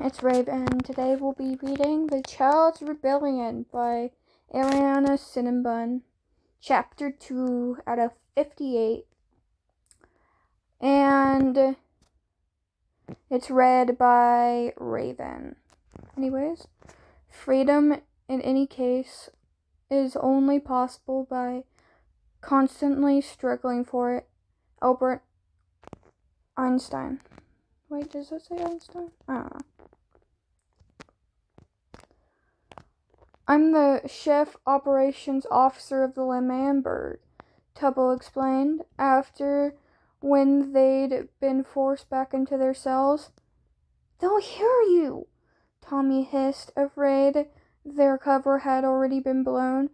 It's Raven. Today we'll be reading The Child's Rebellion by Ariana Cinnabon, Chapter 2 out of 58. And it's read by Raven. Anyways, freedom in any case is only possible by constantly struggling for it. Albert Einstein. Wait, does that say Einstein? I don't know. I'm the Chief Operations Officer of the L'Manberg, Tubbo explained, after when they'd been forced back into their cells. They'll hear you, Tommy hissed, afraid their cover had already been blown.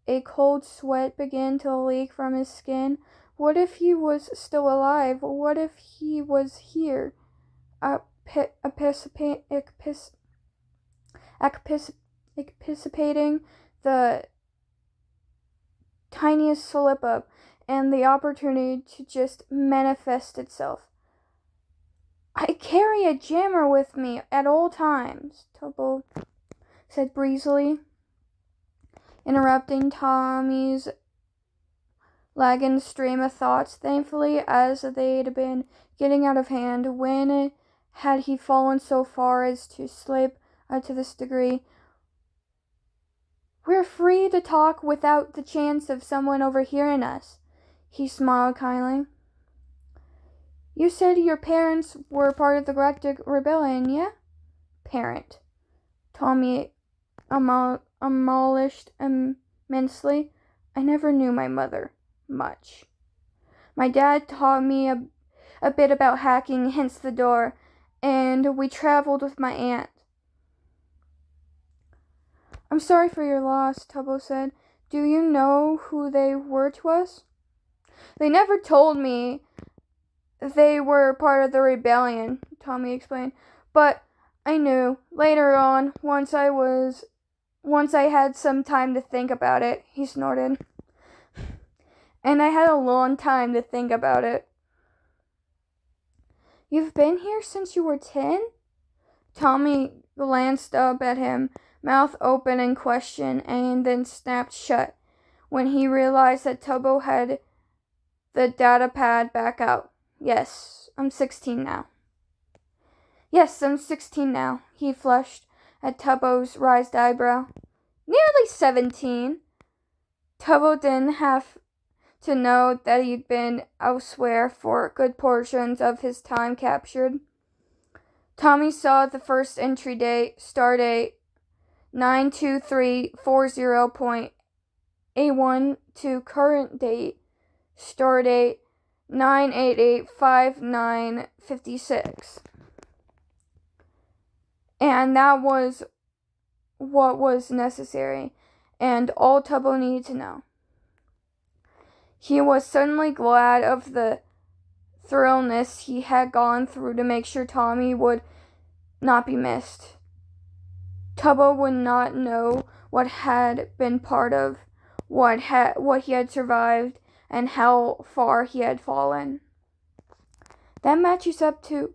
A cold sweat began to leak from his skin. What if he was still alive? What if he was here? Anticipating the tiniest slip up and the opportunity to just manifest itself. I carry a jammer with me at all times, Tubbo said breezily, interrupting Tommy's lagging stream of thoughts. Thankfully, as they'd been getting out of hand, when had he fallen so far as to slip to this degree? We're free to talk without the chance of someone overhearing us, he smiled kindly. You said your parents were part of the Galactic Rebellion, yeah? Parent. Tommy demolished immensely. I never knew my mother much. My dad taught me a bit about hacking, hence the door, and we traveled with my aunt. I'm sorry for your loss, Tubbo said. Do you know who they were to us? They never told me they were part of the rebellion, Tommy explained. But I knew later on, once I had some time to think about it, he snorted. And I had a long time to think about it. You've been here since you were 10? Tommy glanced up at him, mouth open in question, and then snapped shut when he realized that Tubbo had the data pad back out. Yes, I'm 16 now. Yes, I'm 16 now. He flushed at Tubbo's raised eyebrow. Nearly 17. Tubbo didn't have to know that he'd been elsewhere for good portions of his time captured. Tommy saw the first entry date, stardate 92340.A1 to current date, stardate 9885956. And that was what was necessary, and all Tubbo needed to know. He was suddenly glad of the thrillness he had gone through to make sure Tommy would not be missed. Tubbo would not know what had been part of, what he had survived, and how far he had fallen. That matches up to...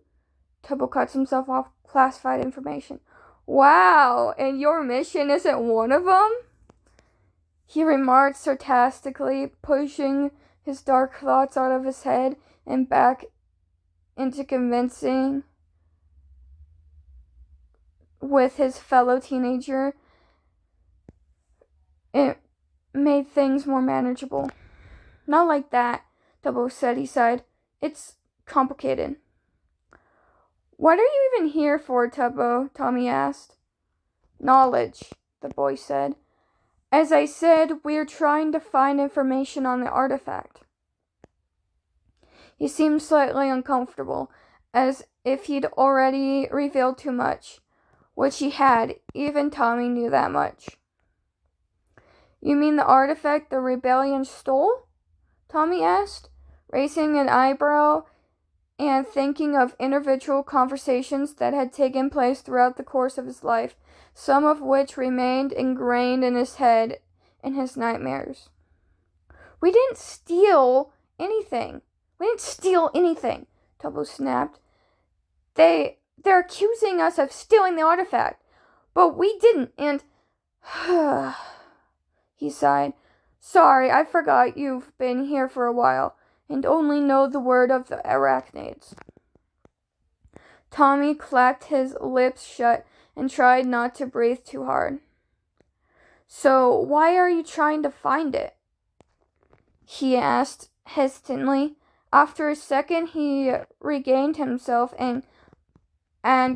Tubbo cuts himself off classified information. Wow, and your mission isn't one of them? He remarked sarcastically, pushing his dark thoughts out of his head and back into convincing with his fellow teenager. It made things more manageable. Not like that, Tubbo said. He sighed. It's complicated. What are you even here for, Tubbo? Tommy asked. Knowledge, the boy said. As I said, we're trying to find information on the artifact. He seemed slightly uncomfortable, as if he'd already revealed too much, which he had. Even Tommy knew that much. You mean the artifact the rebellion stole? Tommy asked, raising an eyebrow and thinking of individual conversations that had taken place throughout the course of his life, some of which remained ingrained in his head in his nightmares. We didn't steal anything, Tubbo snapped. They they're accusing us of stealing the artifact, but we didn't, and he sighed. Sorry, I forgot you've been here for a while and only know the word of the arachnids. Tommy clacked his lips shut and tried not to breathe too hard. So, why are you trying to find it? He asked hesitantly. After a second, he regained himself and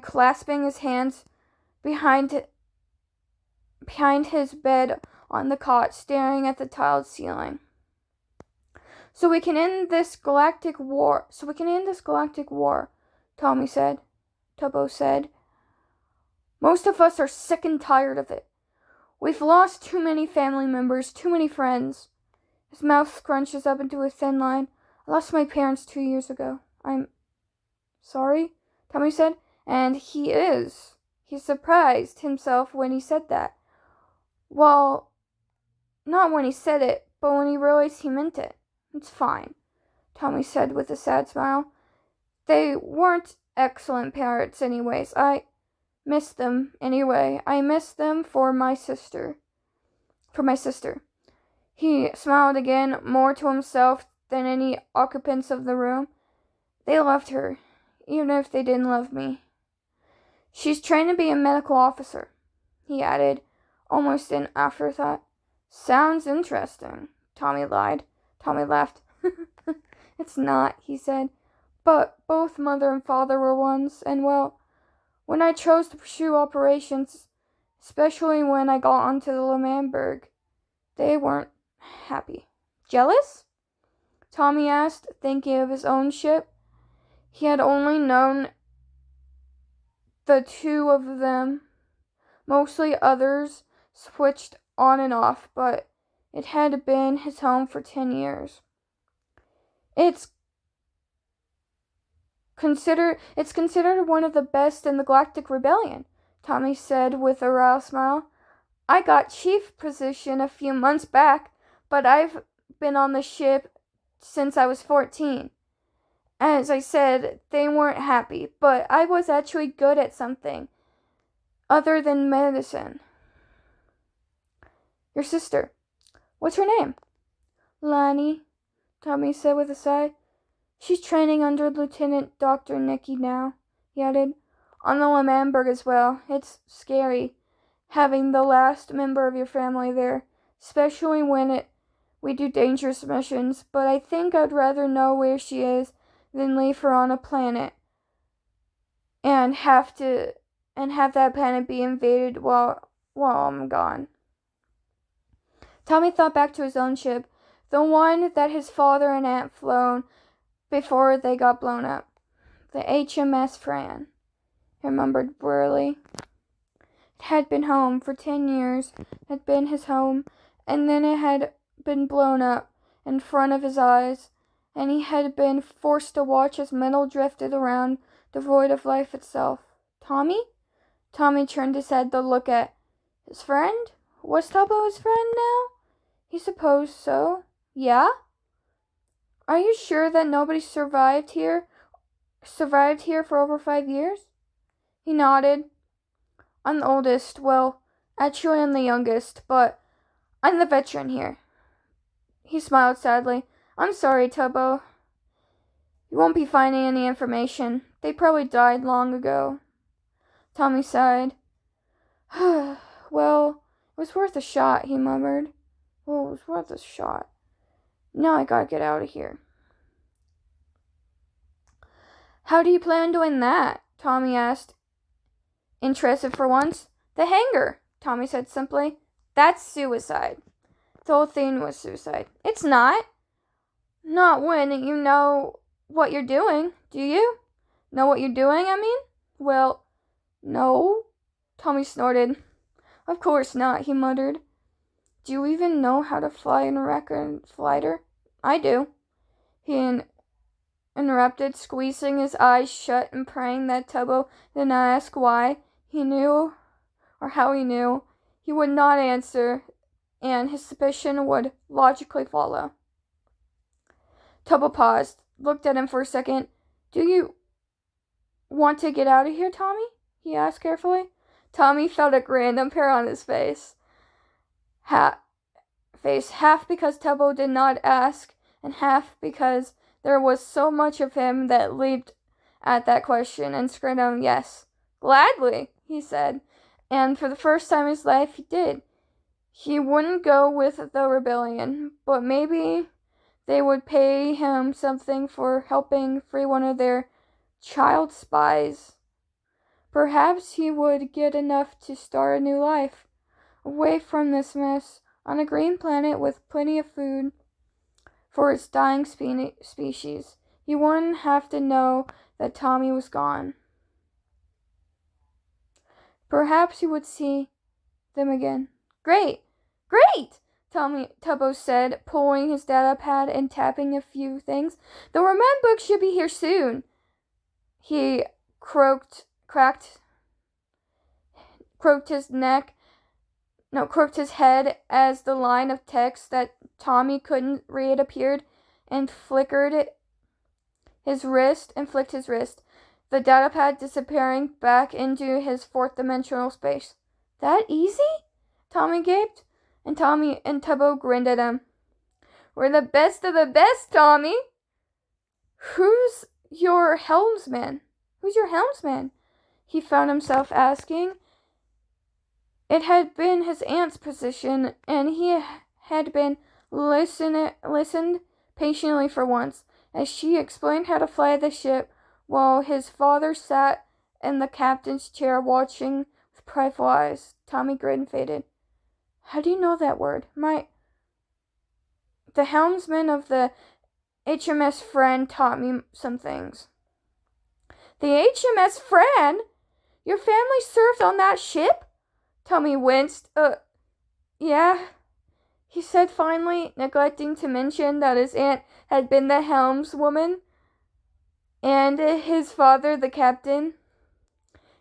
clasping his hands behind his bed on the cot, staring at the tiled ceiling. So we can end this galactic war, Tubbo said. Most of us are sick and tired of it. We've lost too many family members, too many friends. His mouth scrunches up into a thin line. I lost my parents 2 years ago. I'm sorry, Tommy said. And he surprised himself when he said that. Well, not when he said it, but when he realized he meant it. It's fine, Tommy said with a sad smile. They weren't excellent parents anyways. I miss them anyway. I miss them for my sister. He smiled again, more to himself than any occupants of the room. They loved her, even if they didn't love me. She's trained to be a medical officer, he added, almost in afterthought. Sounds interesting, Tommy lied. Tommy laughed. It's not, he said. But both mother and father were ones, and well, when I chose to pursue operations, especially when I got onto the L'Manberg, they weren't happy. Jealous? Tommy asked, thinking of his own ship. He had only known the two of them. Mostly others switched on and off, but it had been his home for 10 years. It's considered one of the best in the Galactic Rebellion, Tommy said with a wry smile. I got chief position a few months back, but I've been on the ship since I was 14. As I said, they weren't happy, but I was actually good at something other than medicine. Your sister, what's her name? Lani, Tommy said with a sigh. She's training under Lieutenant Dr. Nicky now, he added. On the L'Manberg as well. It's scary having the last member of your family there, especially when we do dangerous missions, but I think I'd rather know where she is than leave her on a planet and have that planet be invaded while I'm gone. Tommy thought back to his own ship, the one that his father and aunt flown before they got blown up. The HMS Fran, he remembered wearily. It had been home for 10 years, had been his home, and then it had been blown up in front of his eyes, and he had been forced to watch as metal drifted around, devoid of life itself. Tommy? Tommy turned his head to look at his friend. Was Tubbo his friend now? He supposed so. Yeah? Are you sure that nobody survived here for over 5 years? He nodded. I'm the oldest. Well, actually I'm the youngest, but I'm the veteran here. He smiled sadly. I'm sorry, Tubbo. You won't be finding any information. They probably died long ago. Tommy sighed. Well, it was worth a shot, he murmured. Well, it was worth a shot. Now I gotta get out of here. How do you plan on doing that? Tommy asked, interested for once. The hangar, Tommy said simply. That's suicide. The whole thing was suicide. It's not. Not when you know what you're doing, do you? Know what you're doing, I mean? Well, no, Tommy snorted. Of course not, he muttered. Do you even know how to fly an Arakan fighter? I do. He interrupted, squeezing his eyes shut and praying that Tubbo did not ask why he knew or how he knew. He would not answer, and his suspicion would logically follow. Tubbo paused, looked at him for a second. Do you want to get out of here, Tommy? He asked carefully. Tommy felt a grin appear on his face. Half because Tubbo did not ask, and half because there was so much of him that leaped at that question and screamed, "Yes, gladly," he said. And for the first time in his life, he did. He wouldn't go with the rebellion, but maybe they would pay him something for helping free one of their child spies. Perhaps he would get enough to start a new life, away from this mess, on a green planet with plenty of food for its dying species. He wouldn't have to know that Tommy was gone. Perhaps he would see them again. Great! Great! Tubbo said, pulling his data pad and tapping a few things. The remand book should be here soon. He croaked his head as the line of text that Tommy couldn't read appeared and flicked his wrist. The data pad disappearing back into his fourth dimensional space. That easy? Tommy gaped, and Tubbo grinned at him. We're the best of the best, Tommy. Who's your helmsman? He found himself asking. It had been his aunt's position, and he had been listened patiently for once, as she explained how to fly the ship, while his father sat in the captain's chair watching with prideful eyes. Tommy grinned and faded. How do you know that word? The helmsman of the HMS Friend taught me some things. The HMS Friend? Your family served on that ship? Tommy winced. Yeah, he said finally, neglecting to mention that his aunt had been the helmswoman and his father the captain.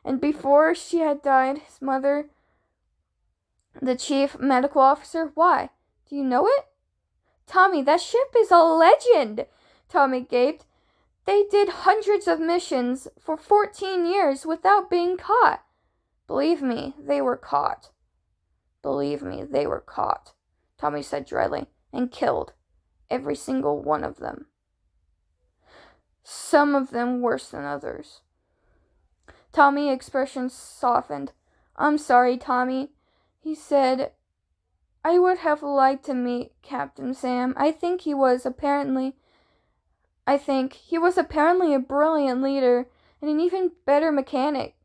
And before she had died, his mother, the chief medical officer. Why? Do you know it? Tommy, that ship is a legend, Tommy gaped. They did hundreds of missions for 14 years without being caught. Believe me, they were caught, Tommy said dryly, and killed. Every single one of them. Some of them worse than others. Tommy's expression softened. I'm sorry, Tommy, he said. I would have liked to meet Captain Sam. I think he was apparently a brilliant leader and an even better mechanic.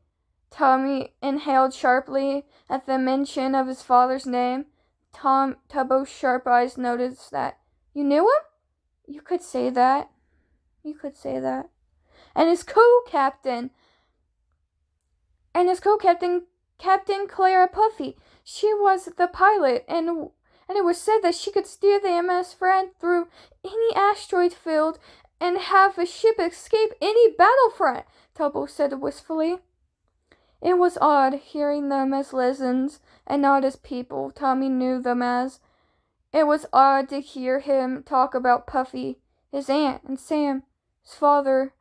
Tommy inhaled sharply at the mention of his father's name. Tubbo's sharp eyes noticed that. You knew him? You could say that. And his co-captain, Captain Clara Puffy. She was the pilot, and it was said that she could steer the MS Friend through any asteroid field and have a ship escape any battlefront, Tubbo said wistfully. It was odd hearing them as legends and not as people Tommy knew them as. It was odd to hear him talk about Puffy, his aunt, and Sam, his father.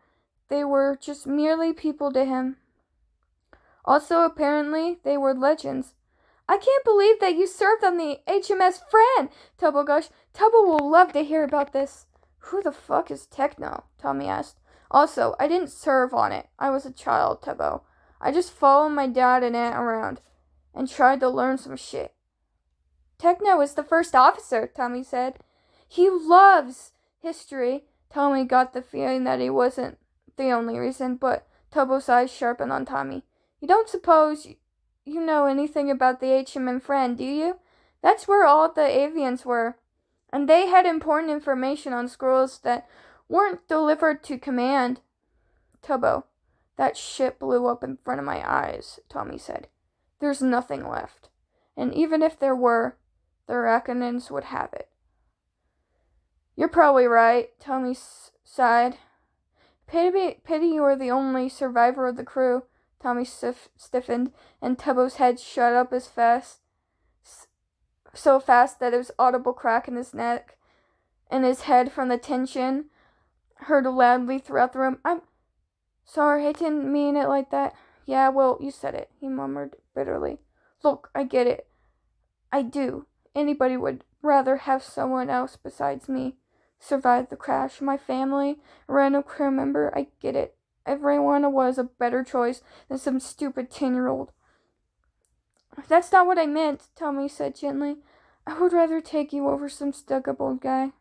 They were just merely people to him. Also, apparently, they were legends. I can't believe that you served on the HMS Friend, Tubbo gushed. Tubbo will love to hear about this. Who the fuck is Techno? Tommy asked. Also, I didn't serve on it. I was a child, Tubbo. I just followed my dad and aunt around and tried to learn some shit. Techno is the first officer, Tommy said. He loves history. Tommy got the feeling that he wasn't the only reason, but Tubbo's eyes sharpened on Tommy. You don't suppose you know anything about the HMM Friend, do you? That's where all the avians were, and they had important information on scrolls that weren't delivered to command. Tubbo, that ship blew up in front of my eyes, Tommy said. There's nothing left, and even if there were, the Raccoonins would have it. You're probably right, Tommy sighed. Pity you were the only survivor of the crew. Tommy stiffened, and Tubbo's head shut up so fast that it was audible crack in his neck, and his head from the tension heard loudly throughout the room. Sorry, I didn't mean it like that. Yeah, well, you said it, he murmured bitterly. Look, I get it. I do. Anybody would rather have someone else besides me survive the crash. My family, a random crew member, I get it. Everyone was a better choice than some stupid 10-year-old. That's not what I meant, Tommy said gently. I would rather take you over some stuck-up old guy.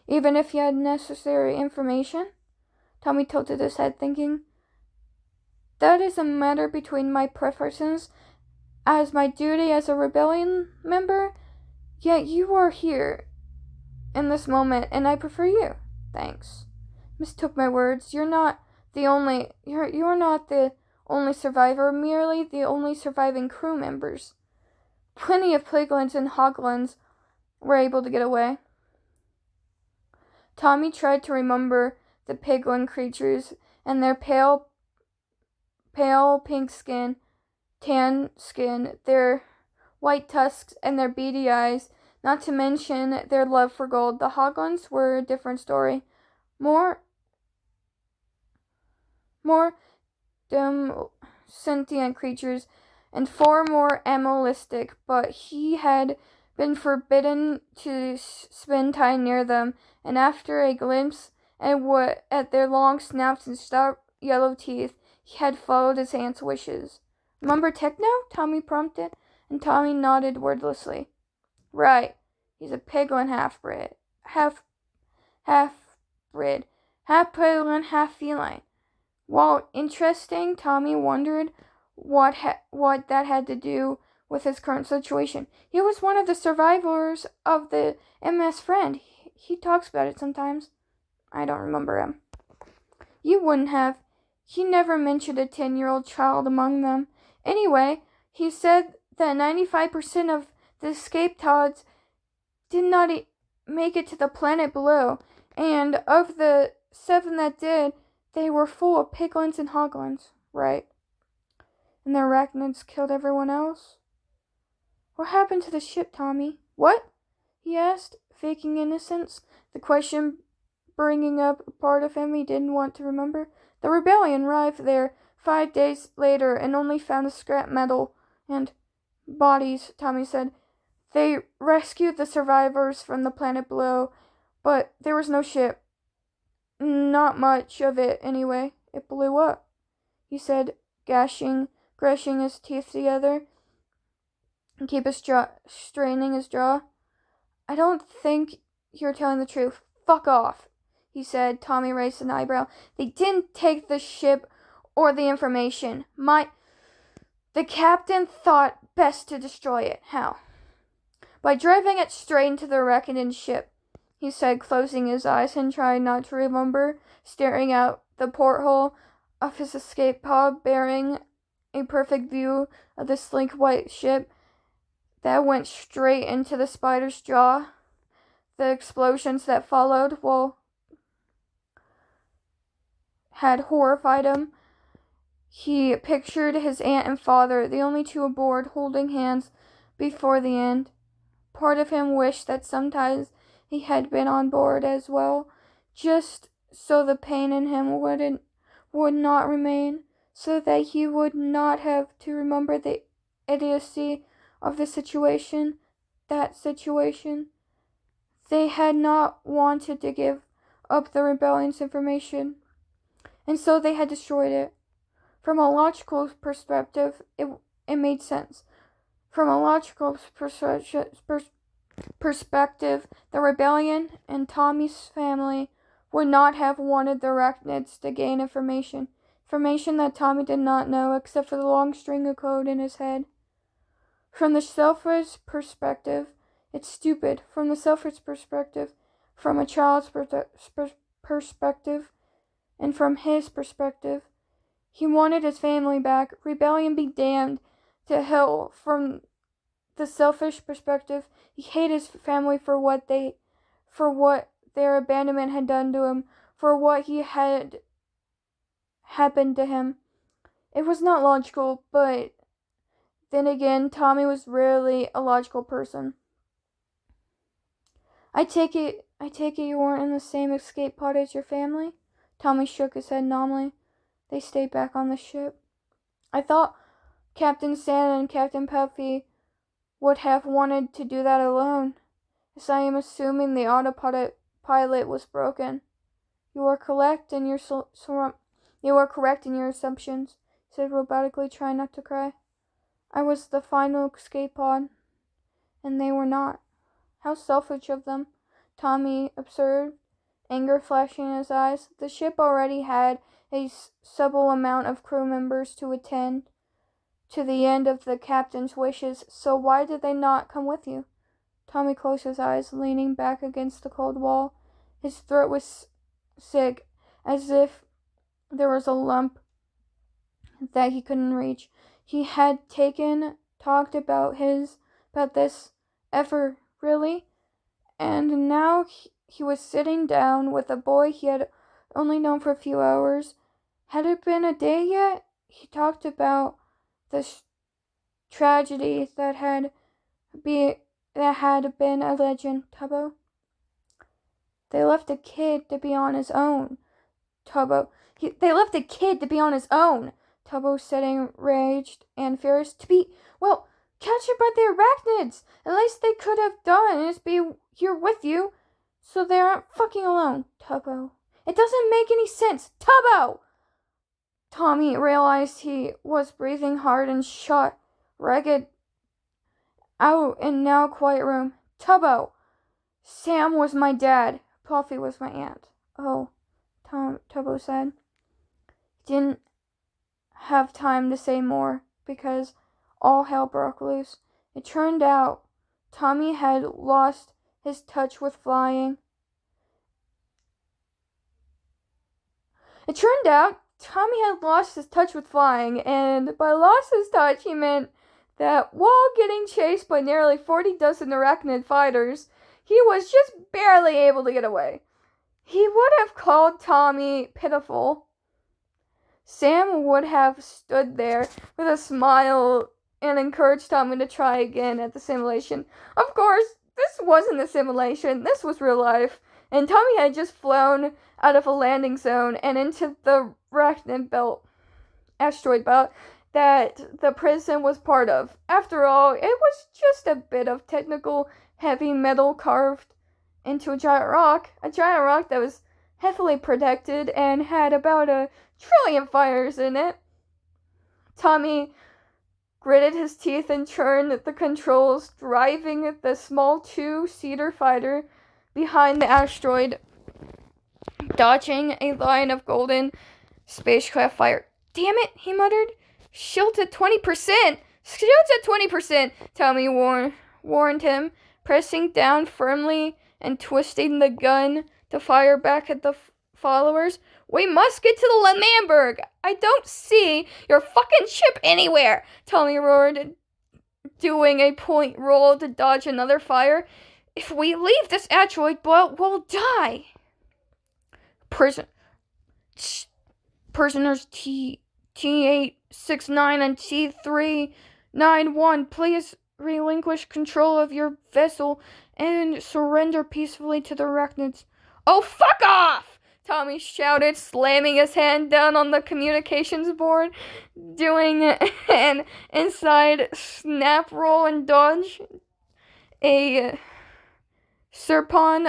Even if you had necessary information? Tommy tilted his head, thinking. That is a matter between my preferences as my duty as a rebellion member, yet you are here in this moment, and I prefer you. Thanks. Mistook my words. You're not the only survivor, merely the only surviving crew members. Plenty of piglins and hoglins were able to get away. Tommy tried to remember the piglin creatures and their pale pink skin, tan skin, their white tusks, and their beady eyes, not to mention their love for gold. The hoglins were a different story. More dim, sentient creatures, and far more animalistic, but he had been forbidden to spend time near them, and after a glimpse at their long snouts and sharp yellow teeth, he had followed his aunt's wishes. Remember Techno? Tommy prompted, and Tommy nodded wordlessly. Right. He's a piglin half-bred. Half-bred. Half piglin, half feline. While interesting, Tommy wondered what that had to do with his current situation. He was one of the survivors of the MS Friend. He talks about it sometimes. I don't remember him. You wouldn't have. He never mentioned a 10-year-old child among them. Anyway, he said that 95% of the escaped Todds did not make it to the planet below, and of the 7 that did, they were full of piglins and hoglins, right? And the arachnids killed everyone else? What happened to the ship, Tommy? What? He asked, faking innocence, the question bringing up a part of him he didn't want to remember. The rebellion arrived there 5 days later and only found the scrap metal and bodies, Tommy said. They rescued the survivors from the planet below, but there was no ship. Not much of it, anyway. It blew up, he said, grashing his teeth together and straining his jaw. I don't think you're telling the truth. Fuck off, he said. Tommy raised an eyebrow. They didn't take the ship or the information. The captain thought best to destroy it. How? By driving it straight into the Arachnian ship, he said, closing his eyes and trying not to remember, staring out the porthole of his escape pod, bearing a perfect view of the sleek white ship that went straight into the spider's jaw. The explosions that followed, had horrified him. He pictured his aunt and father, the only two aboard, holding hands before the end. Part of him wished that sometimes he had been on board as well, just so the pain in him would not remain, so that he would not have to remember the idiocy of the situation, that situation. They had not wanted to give up the rebellion's information, and so they had destroyed it. From a logical perspective, it made sense. From a logical perspective, the rebellion and Tommy's family would not have wanted the arachnids to gain information that Tommy did not know except for the long string of code in his head. From the selfish perspective, it's stupid. From the selfish perspective, from a child's perspective, and from his perspective, he wanted his family back. Rebellion be damned to hell. From the selfish perspective, he hated his family for what their abandonment had done to him, for what he had happened to him. It was not logical, but then again, Tommy was rarely a logical person. I take it you weren't in the same escape pod as your family? Tommy shook his head numbly. They stayed back on the ship. I thought Captain Santa and Captain Puffy would have wanted to do that alone, as I am assuming the autopilot was broken. You are correct in your assumptions, he said robotically, trying not to cry. I was the final escape pod, and they were not. How selfish of them, Tommy observed, anger flashing in his eyes. The ship already had a subtle amount of crew members to attend to the end of the captain's wishes, so why did they not come with you? Tommy closed his eyes, leaning back against the cold wall. His throat was sick, as if there was a lump that he couldn't reach. He had talked about this ever, really? And now he was sitting down with a boy he had only known for a few hours. Had it been a day yet? He talked about the tragedy that had been a legend, Tubbo. They left a kid to be on his own, Tubbo. They left a kid to be on his own, Tubbo said, enraged and furious. Captured by the arachnids! At least they could have done is be here with you, so they aren't fucking alone, Tubbo. It doesn't make any sense, Tubbo! Tommy realized he was breathing hard and shot ragged out in now quiet room. Tubbo! Sam was my dad. Puffy was my aunt. Oh, Tubbo said. He didn't have time to say more, because all hell broke loose. It turned out Tommy had lost his touch with flying. And by lost his touch, he meant that while getting chased by nearly 40 dozen arachnid fighters, he was just barely able to get away. He would have called Tommy pitiful. Sam would have stood there with a smile and encouraged Tommy to try again at the simulation. Of course, this wasn't a simulation. This was real life. And Tommy had just flown out of a landing zone and into the asteroid belt that the prison was part of. After all, it was just a bit of technical heavy metal carved into a giant rock that was heavily protected and had about 1 trillion fires in it. Tommy gritted his teeth and turned the controls, driving the small 2-seater fighter behind the asteroid, dodging a line of golden spacecraft fire. Damn it, he muttered. Shields at 20%! Shields at 20%! Tommy warned him, pressing down firmly and twisting the gun to fire back at the followers. We must get to the Lemberg! I don't see your fucking ship anywhere! Tommy roared, doing a point roll to dodge another fire. If we leave this asteroid belt, we'll die! Prisoners T869 and T391, please relinquish control of your vessel and surrender peacefully to the arachnids. Oh, fuck off! Tommy shouted, slamming his hand down on the communications board, doing an inside snap roll and dodge. A serpon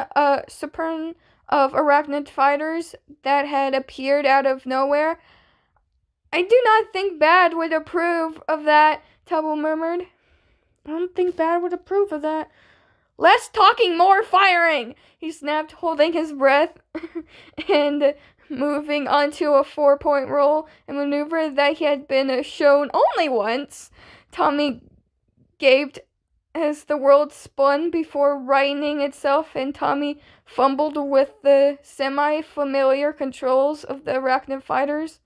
of arachnid fighters that had appeared out of nowhere. I do not think Bad would approve of that, Tubbo murmured. I don't think Bad would approve of that. Less talking, more firing, he snapped, holding his breath and moving onto a 4-point roll, a maneuver that he had been shown only once. Tommy gaped as the world spun before righting itself, and Tommy fumbled with the semi-familiar controls of the arachnid fighters.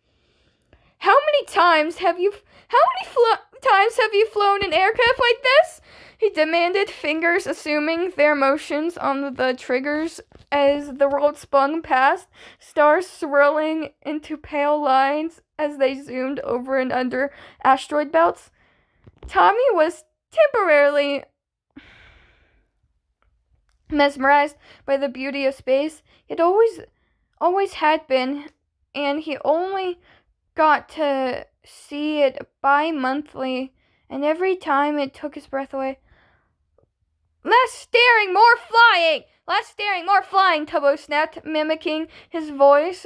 How many times have you flown an aircraft like this? He demanded, fingers assuming their motions on the triggers as the world spun past, stars swirling into pale lines as they zoomed over and under asteroid belts. Tommy was temporarily mesmerized by the beauty of space. It always had been and he only got to see it bi-monthly, and every time it took his breath away. Less staring, more flying! Less staring, more flying, Tubbo snapped, mimicking his voice.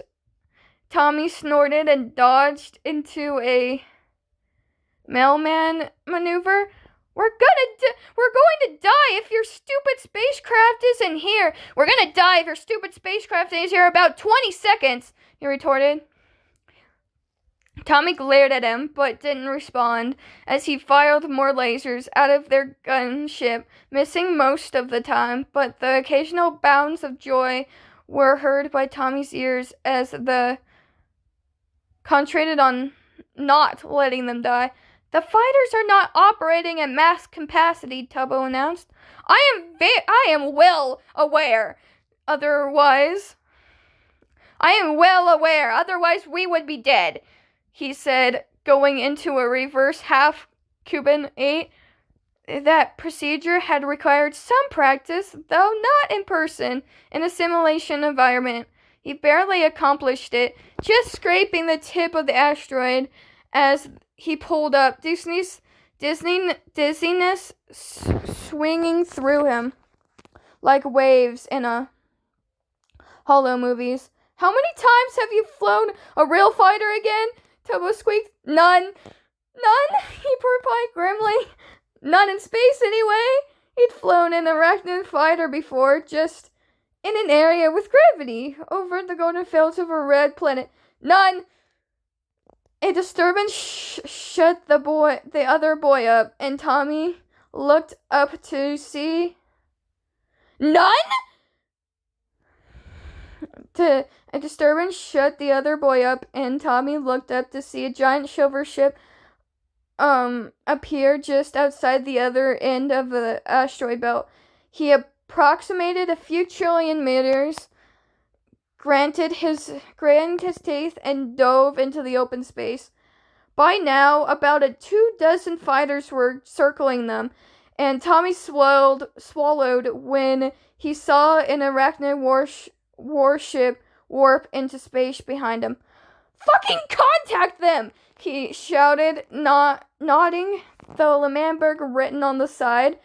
Tommy snorted and dodged into a mailman maneuver. We're going to die if your stupid spacecraft isn't here. We're gonna die if your stupid spacecraft is here about 20 seconds, he retorted. Tommy glared at him, but didn't respond, as he fired more lasers out of their gunship, missing most of the time, but the occasional bounds of joy were heard by Tommy's ears as the concentrated on not letting them die. The fighters are not operating at max capacity, Tubbo announced. I am well aware. Otherwise we would be dead, he said, going into a reverse half Cuban 8. That procedure had required some practice, though not in person, in a simulation environment. He barely accomplished it, just scraping the tip of the asteroid as he pulled up, dizziness swinging through him like waves in a Hollow movies. How many times have you flown a real fighter again? Tubbo squeaked. None, he replied grimly. None in space, anyway. He'd flown an arachnid fighter before, just in an area with gravity, over the golden fields of a red planet. None! A disturbance shut the other boy up, and Tommy looked up to see... None? A disturbance shut the other boy up, and Tommy looked up to see a giant silver ship appear just outside the other end of the asteroid belt. He approximated a few trillion meters, granted his teeth, and dove into the open space. By now, about 24 fighters were circling them, and Tommy swallowed when he saw an arachnid warship warp into space behind him. Fucking contact them! He shouted, nodding the L'Manberg written on the side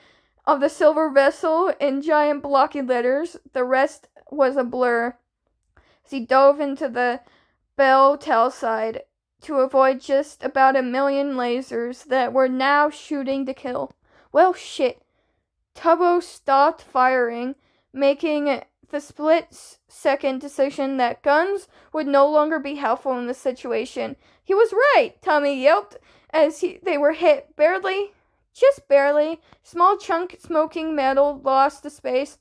of the silver vessel in giant blocky letters. The rest was a blur. As he dove into the bell side to avoid just about 1 million lasers that were now shooting to kill. Well, shit. Tubbo stopped firing, making the split-second decision that guns would no longer be helpful in this situation. He was right, Tommy yelped as they were hit. Barely, just barely. Small chunk smoking metal lost to space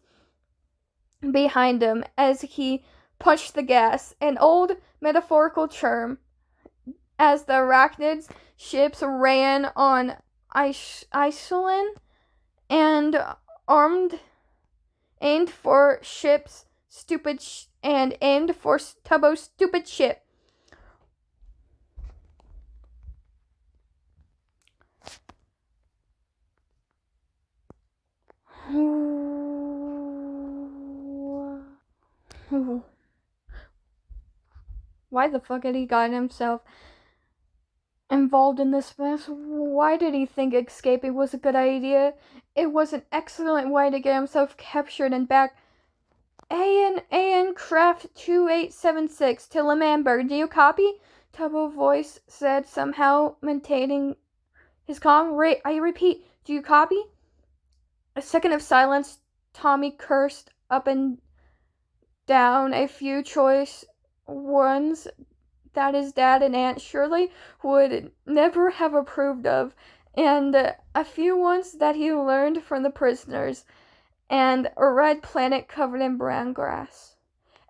behind him as he punched the gas, an old metaphorical term, as the arachnid ships ran on Iceland and aimed for Tubbo's stupid ship. Why the fuck had he gotten himself involved in this mess? Why did he think escaping was a good idea? It was an excellent way to get himself captured and back. AN Craft 2876 to L'Manberg. Do you copy? Tubbo's voice said, somehow maintaining his calm. I repeat, do you copy? A second of silence. Tommy cursed up and down a few choice ones that his dad and Aunt Shirley would never have approved of, and a few ones that he learned from the prisoners, and a red planet covered in brown grass.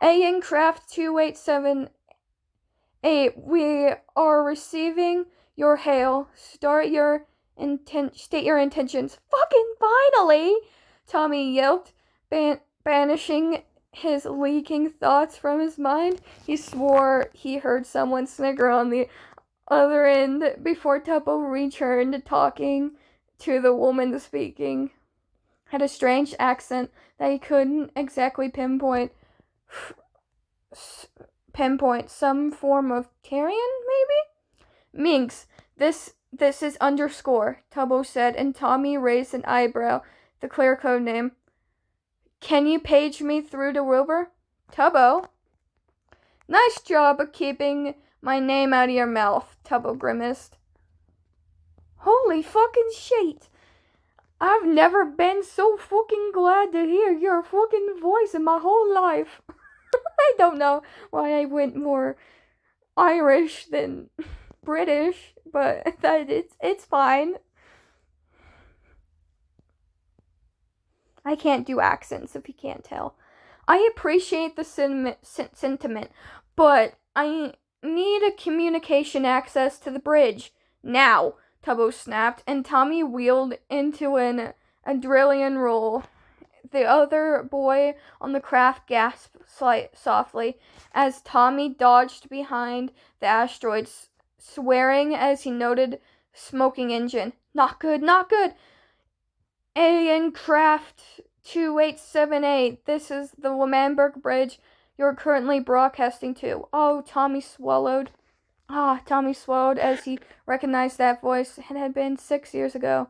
AN Craft 2878, we are receiving your hail. State your intentions. Fucking finally! Tommy yelped, banishing his leaking thoughts from his mind. He swore he heard someone snigger on the other end before Tubbo returned, talking to the woman speaking. Had a strange accent that he couldn't exactly pinpoint. pinpoint some form of carrion, maybe? Minx, this is underscore, Tubbo said, and Tommy raised an eyebrow, the clear code name. Can you page me through to Wilbur? Tubbo? Nice job of keeping my name out of your mouth, Tubbo grimaced. Holy fucking shit! I've never been so fucking glad to hear your fucking voice in my whole life. I don't know why I went more Irish than British, but that it's fine. I can't do accents if you can't tell. I appreciate the sentiment, but I need a communication access to the bridge. Now, Tubbo snapped, and Tommy wheeled into an adrenaline roll. The other boy on the craft gasped softly as Tommy dodged behind the asteroids, swearing as he noted smoking engine. Not good, not good. Alien Craft 2878, this is the L'Manberg Bridge you're currently broadcasting to. Oh, Tommy swallowed as he recognized that voice. It had been 6 years ago,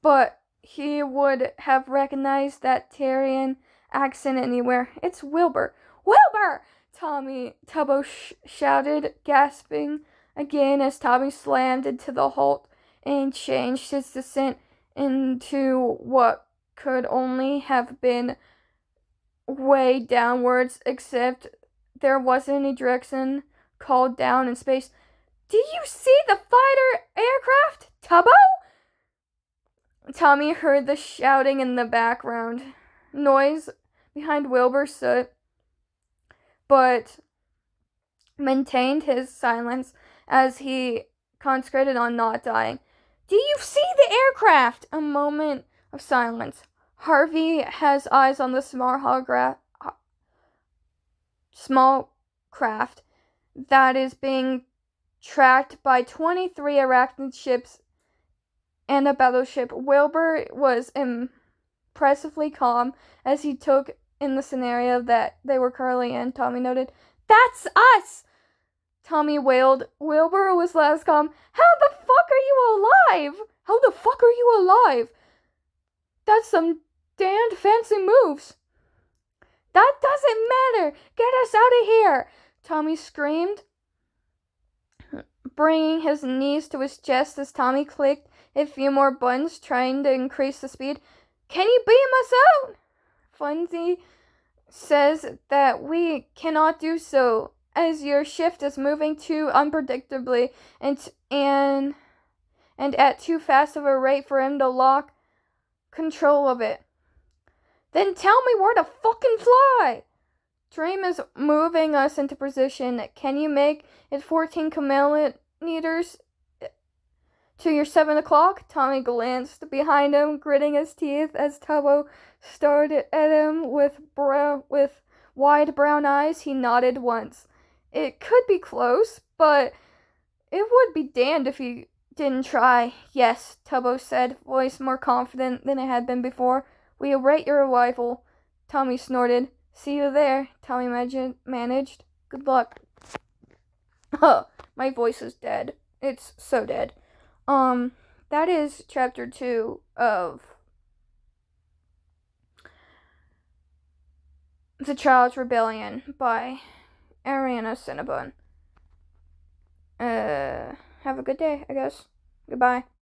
but he would have recognized that Terrian accent anywhere. It's Wilbur. Wilbur! Tubbo shouted, gasping again as Tommy slammed into the halt and changed his descent into what could only have been way downwards, except there wasn't any direction called down in space. Do you see the fighter aircraft, Tubbo? Tommy heard the shouting in the background noise behind Wilbur's soot, but maintained his silence as he concentrated on not dying. Do you see the aircraft? A moment of silence. Harvey has eyes on the small craft that is being tracked by 23 arachnid ships and a battleship. Wilbur was impressively calm as he took in the scenario that they were currently in. Tommy noted, "That's us!" Tommy wailed. Wilbur was less calm. How the fuck are you alive? How the fuck are you alive? That's some damned fancy moves. That doesn't matter. Get us out of here, Tommy screamed, bringing his knees to his chest as Tommy clicked a few more buttons, trying to increase the speed. Can you beam us out? Funzy says that we cannot do so, as your shift is moving too unpredictably and at too fast of a rate for him to lock control of it. Then tell me where to fucking fly. Dream is moving us into position. Can you make it 14 kilometers to your 7 o'clock? Tommy glanced behind him, gritting his teeth as Tubbo stared at him with wide brown eyes. He nodded once. It could be close, but it would be damned if he didn't try. Yes, Tubbo said, voice more confident than it had been before. We await your arrival. Tommy snorted. See you there, Tommy managed. Good luck. Huh, my voice is dead. It's so dead. That is chapter 2 of The Child's Rebellion by Ariana Cinnabon. Have a good day, I guess. Goodbye.